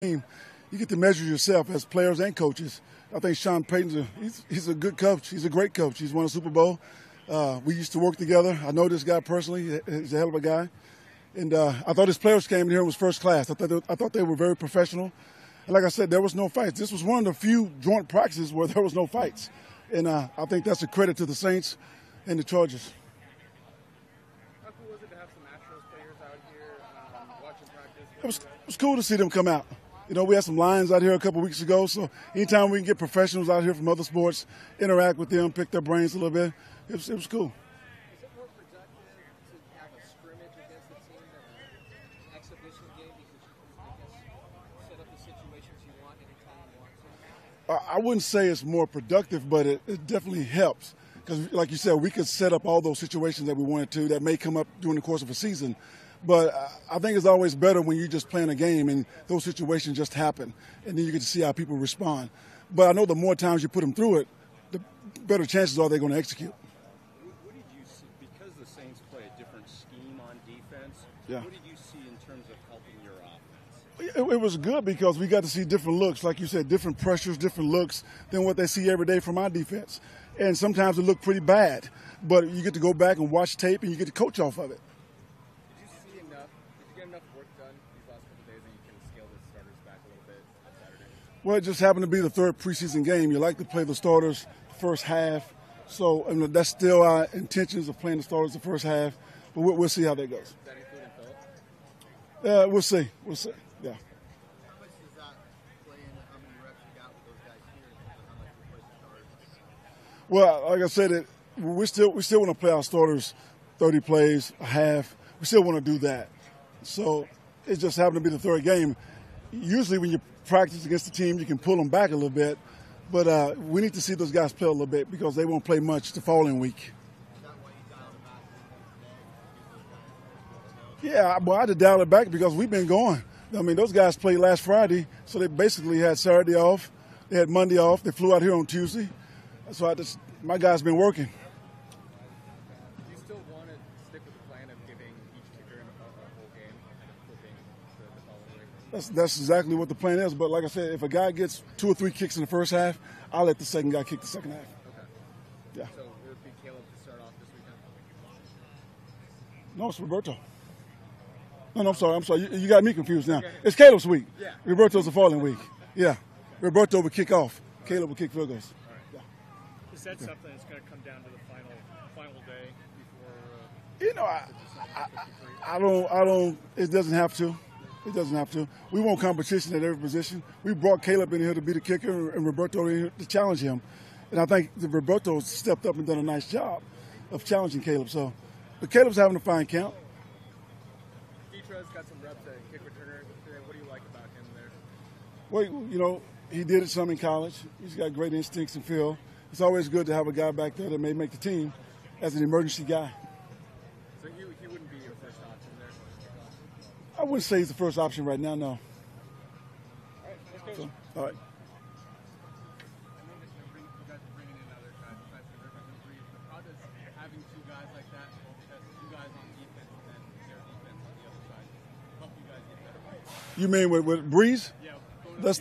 You get to measure yourself as players and coaches. I think Sean Payton's he's a good coach. He's a great coach. He's won a Super Bowl. We used to work together. I know this guy personally. He's a hell of a guy. And I thought his players came in here and was first class. I thought they were very professional. And like I said, there was no fights. This was one of the few joint practices where there was no fights. And I think that's a credit to the Saints and the Chargers. How cool was it to have some Astros players out here watching practice? It was cool to see them come out. You know, we had some Lions out here a couple weeks ago, so anytime we can get professionals out here from other sports, interact with them, pick their brains a little bit, it was cool. Is it more productive to have a scrimmage against the team than an exhibition game because you can, set up the situations you want anytime you want to? I wouldn't say it's more productive, but it definitely helps. Because, like you said, we could set up all those situations that we wanted to that may come up during the course of a season. But I think it's always better when you're just playing a game and those situations just happen, and then you get to see how people respond. But I know the more times you put them through it, the better chances are they're going to execute. What did you see? Because the Saints play a different scheme on defense, Yeah. What did you see in terms of helping your offense? It was good because we got to see different looks, like you said, different pressures, different looks than what they see every day from our defense. And sometimes it looked pretty bad, but you get to go back and watch tape and you get to coach off of it. Did you get enough work done these last couple of days that you can scale the starters back a little bit on Saturday? Well, it just happened to be the third preseason game. You like to play the starters first half. So that's still our intentions of playing the starters the first half. But we'll see how that goes. Does that include Phil? We'll see. We'll see. Yeah. How much does that play into how many reps you got with those guys here in terms of how much you play the starters? Well, like I said, we still want to play our starters 30 plays, a half. We still want to do that. So it just happened to be the third game. Usually when you practice against the team, you can pull them back a little bit. But we need to see those guys play a little bit because they won't play much the following week. Is that why you dialed it back today? Yeah, well, I had to dial it back because we've been going. I mean, those guys played last Friday, so they basically had Saturday off. They had Monday off. They flew out here on Tuesday. So my guys been working. Do you still want to stick with the plan of giving each kicker a whole game and flipping the following week? That's exactly what the plan is. But like I said, if a guy gets 2 or 3 kicks in the first half, I'll let the second guy kick the second half. Okay. Yeah. So would it be Caleb to start off this weekend? No, it's Roberto. No, I'm sorry. You got me confused now. It's Caleb's week. Yeah. Roberto's the following week. Yeah. Roberto would kick off. Caleb would kick field goals. Is that something that's going to come down to the final day before? You know, I don't. It doesn't have to. It doesn't have to. We want competition at every position. We brought Caleb in here to be the kicker and Roberto in here to challenge him. And I think that Roberto stepped up and done a nice job of challenging Caleb. So, but Caleb's having a fine camp. Detroit's got some reps at kick returner today. What do you like about him there? Well, you know, he did it some in college. He's got great instincts and feel. It's always good to have a guy back there that may make the team as an emergency guy. So he wouldn't be your first option there? I wouldn't say he's the first option right now, no. All right, let's go. So, all right. I know that you guys are bringing in other guys besides the Rivers and Breeze, but how does having two guys like that, as two guys on defense and then their defense on the other side, help you guys get better? You mean with Breeze? Yeah. That's.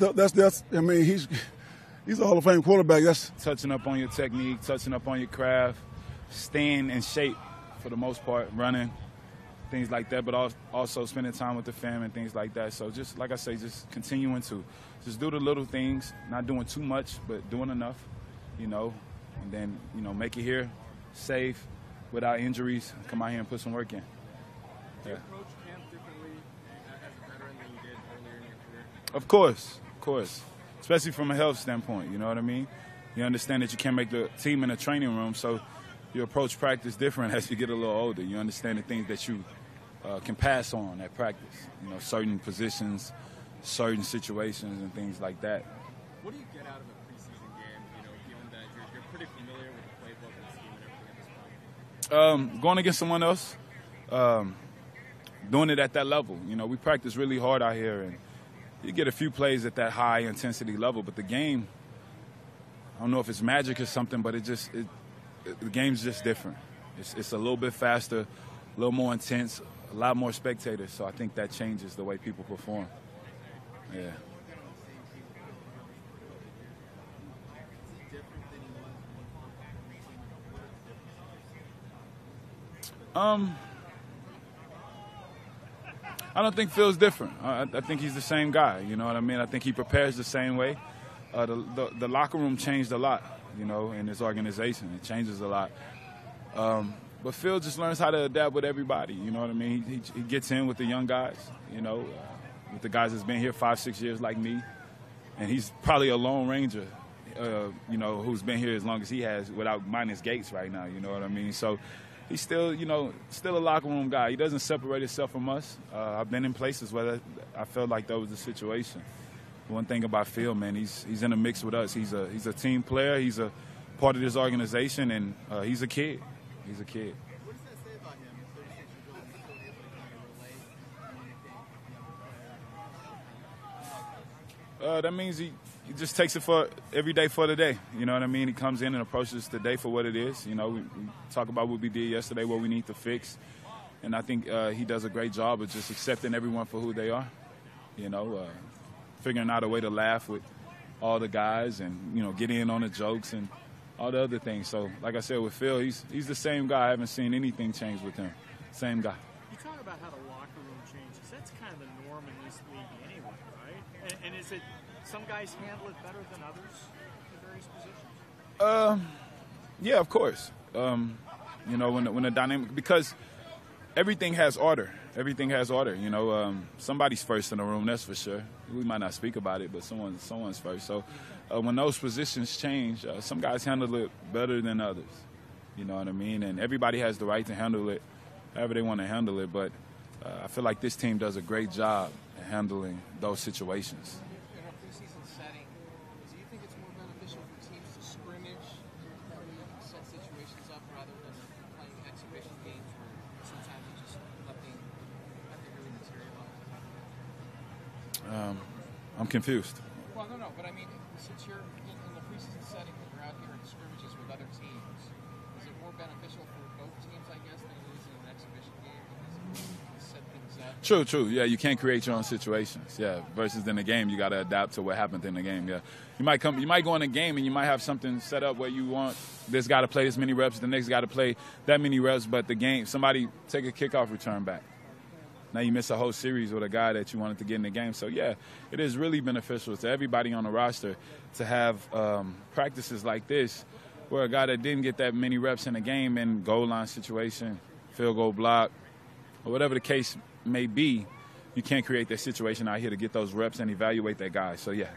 I mean, he's a Hall of Fame quarterback. That's touching up on your technique, touching up on your craft, staying in shape for the most part, running, things like that, but also spending time with the fam and things like that. So just, like I say, just continuing to just do the little things, not doing too much, but doing enough, and then, make it here safe, without injuries, come out here and put some work in. Do you approach camp differently as a veteran than you did earlier in your career? Of course. Especially from a health standpoint, you know what I mean? You understand that you can't make the team in a training room, so you approach practice different as you get a little older. You understand the things that you can pass on at practice, certain positions, certain situations, and things like that. What do you get out of a preseason game, feeling that you're pretty familiar with the playbook and the scheme and everything at this point? Going against someone else, doing it at that level. We practice really hard out here, and you get a few plays at that high intensity level, but the game, I don't know if it's magic or something, but the game's just different. It's a little bit faster, a little more intense, a lot more spectators, so I think that changes the way people perform. Yeah. I don't think Phil's different. I think he's the same guy. You know what I mean? I think he prepares the same way. The locker room changed a lot, you know, in this organization. It changes a lot. But Phil just learns how to adapt with everybody. You know what I mean? He gets in with the young guys, you know, with the guys that's been here 5-6 years like me. And he's probably a lone ranger, you know, who's been here as long as he has without minus Gates right now. You know what I mean? So he's still, you know, still a locker room guy. He doesn't separate himself from us. I've been in places where I felt like that was the situation. One thing about Phil, man, he's in the mix with us. He's a team player. He's a part of this organization, and he's a kid. He's a kid. What does that say about him? If 36 years old, he's still able to kind of relate to anything, That means he just takes it for every day for the day. You know what I mean? He comes in and approaches the day for what it is. You know, we talk about what we did yesterday, what we need to fix. And I think he does a great job of just accepting everyone for who they are. You know, figuring out a way to laugh with all the guys and, you know, get in on the jokes and all the other things. So, like I said, with Phil, he's the same guy. I haven't seen anything change with him. Same guy. You talk about how the locker room changes. That's kind of the norm in this league anyway, right? And is it some guys handle it better than others in various positions? Yeah, of course. You know, when the dynamic, because everything has order. Everything has order. You know, somebody's first in the room, that's for sure. We might not speak about it, but someone's first. So when those positions change, some guys handle it better than others. You know what I mean? And everybody has the right to handle it however they want to handle it. But I feel like this team does a great job at handling those situations. in a preseason setting, do you think it's more beneficial for teams to scrimmage and set situations up rather than playing exhibition games where sometimes it's just nothing really materialize? I'm confused. Well, no, but I mean, since you're in the preseason setting and you're out here in scrimmages with other teams, is it more beneficial for both teams, I guess, than it is in an exhibition game because you set things up? True. Yeah, you can't create your own situations. Yeah, versus in the game, you got to adapt to what happened in the game. Yeah, you might go in a game and you might have something set up where you want this guy to play this many reps, the next guy to play that many reps, but the game, somebody take a kickoff return back. Now you miss a whole series with a guy that you wanted to get in the game. So, yeah, it is really beneficial to everybody on the roster to have practices like this where a guy that didn't get that many reps in a game in goal line situation, field goal block, or whatever the case may be, you can't create that situation out here to get those reps and evaluate that guy. So, yeah.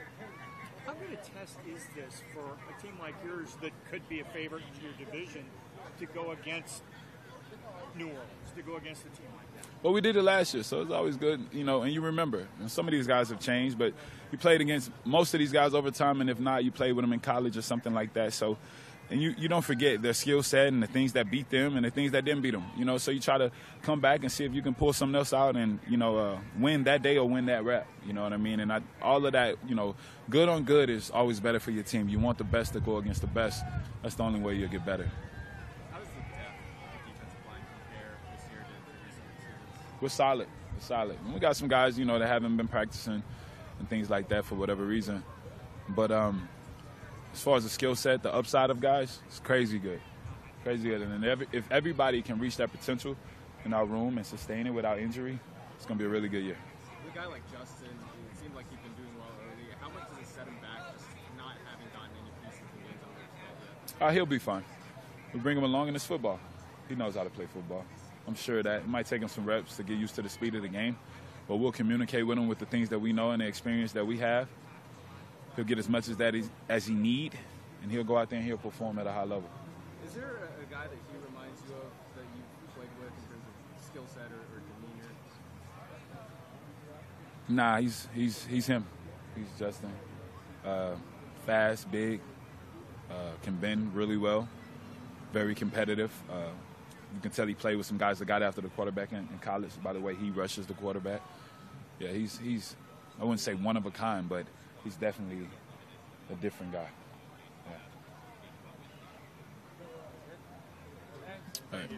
How good a test is this for a team like yours that could be a favorite in your division to go against New Orleans, to go against a team like that? Well, we did it last year, so it's always good, you know, and you remember. And some of these guys have changed, but you played against most of these guys over time, and if not, you played with them in college or something like that. So, and you don't forget their skill set and the things that beat them and the things that didn't beat them, you know. So you try to come back and see if you can pull something else out and, you know, win that day or win that rep, you know what I mean? And all of that, you know, good on good is always better for your team. You want the best to go against the best. That's the only way you'll get better. We're solid. And we got some guys, you know, that haven't been practicing and things like that for whatever reason. But as far as the skill set, the upside of guys, it's crazy good. And if everybody can reach that potential in our room and sustain it without injury, it's going to be a really good year. With a guy like Justin, it seemed like he'd been doing well early. How much does it set him back just not having gotten any pieces and games under his belt yet? He'll be fine. We bring him along in this football. He knows how to play football. I'm sure that it might take him some reps to get used to the speed of the game, but we'll communicate with him with the things that we know and the experience that we have. He'll get as much as he need, and he'll go out there and he'll perform at a high level. Is there a guy that he reminds you of that you've played with in terms of skill set or demeanor? Nah, he's him. He's Justin. Fast, big, can bend really well, very competitive. You can tell he played with some guys that got after the quarterback in college. By the way, he rushes the quarterback. Yeah, he's I wouldn't say one of a kind, but he's definitely a different guy. Yeah. All right.